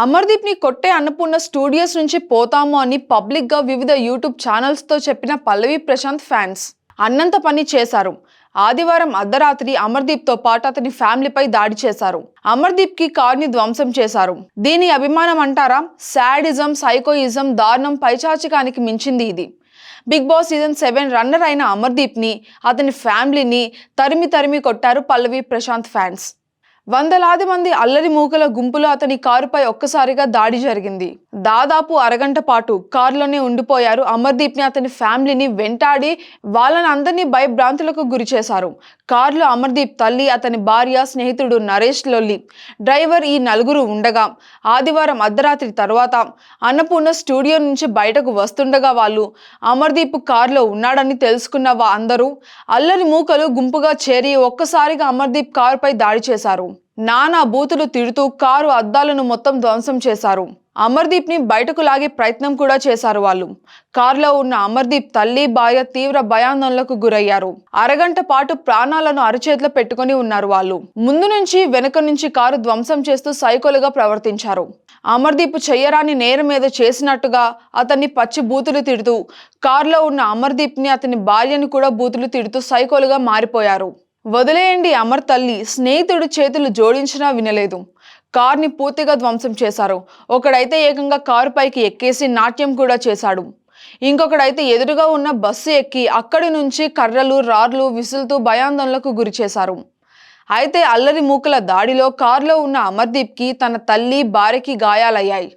అమర్దీప్ ని కొట్టే అన్నపూర్ణ స్టూడియోస్ నుంచి పోతాము అని పబ్లిక్ గా వివిధ యూట్యూబ్ ఛానల్స్ తో చెప్పిన పల్లవి ప్రశాంత్ ఫ్యాన్స్ అన్నంత పని చేశారు. ఆదివారం అర్ధరాత్రి అమర్దీప్ తో పాటు అతని ఫ్యామిలీపై దాడి చేశారు. అమర్దీప్ కి కార్ ని ధ్వంసం చేశారు. దీని అభిమానం అంటారా? సాడిజం, సైకోయిజం, దారుణం, పైచాచికానికి మించింది ఇది. బిగ్ బాస్ సీజన్ 7 రన్నర్ అయిన అమర్దీప్ ని, అతని ఫ్యామిలీని తరిమి తరిమి కొట్టారు పల్లవి ప్రశాంత్ ఫ్యాన్స్. వందలాది మంది అల్లరి మూకల గుంపులో అతని కారుపై ఒక్కసారిగా దాడి జరిగింది. దాదాపు అరగంట పాటు కారులోనే ఉండిపోయారు. అమర్దీప్ ని, అతని ఫ్యామిలీని వెంటాడి వాళ్ళని అందరినీ భయభ్రాంతులకు గురి చేశారు. కారులో అమర్దీప్ తల్లి, అతని భార్య, స్నేహితుడు నరేష్ లొల్లి, డ్రైవర్ ఈ నలుగురు ఉండగా ఆదివారం అర్ధరాత్రి తర్వాత అన్నపూర్ణ స్టూడియో నుంచి బయటకు వస్తుండగా వాళ్ళు అమర్దీప్ కారులో ఉన్నాడని తెలుసుకున్న అందరూ అల్లరి మూకలు గుంపుగా చేరి ఒక్కసారిగా అమర్దీప్ కారుపై దాడి చేశారు. నానా బూతులు తిడుతూ కారు అద్దాలను మొత్తం ధ్వంసం చేశారు. అమర్దీప్ ని బయటకు లాగే ప్రయత్నం కూడా చేశారు. వాళ్ళు కారులో ఉన్న అమర్దీప్ తల్లి, భార్య తీవ్ర భయాందోళనకు గురయ్యారు. అరగంట పాటు ప్రాణాలను అరచేతిలో పెట్టుకుని ఉన్నారు. వాళ్ళు ముందు నుంచి వెనుక నుంచి కారు ధ్వంసం చేస్తూ సైకోలుగా ప్రవర్తించారు. అమర్దీప్ చెయ్యరాని నేరం ఏదో చేసినట్టుగా అతన్ని పచ్చి బూతులు తిడుతూ కారులో ఉన్న అమర్దీప్ ని, అతని భార్యని కూడా బూతులు తిడుతూ సైకోలుగా మారిపోయారు. వదిలేయండి అమర్ తల్లి, స్నేహితుడు చేతులు జోడించినా వినలేదు. కార్ని పూర్తిగా ధ్వంసం చేశారు. ఒకడైతే ఏకంగా కారు పైకి ఎక్కేసి నాట్యం కూడా చేశాడు. ఇంకొకడైతే ఎదురుగా ఉన్న బస్సు ఎక్కి అక్కడి నుంచి కర్రలు, రార్లు విసులుతూ భయాందోళనకు గురి చేశారు. అయితే అల్లరి మూకల దాడిలో కారులో ఉన్న అమర్దీప్ కి, తన తల్లి, భార్యకి గాయాలయ్యాయి.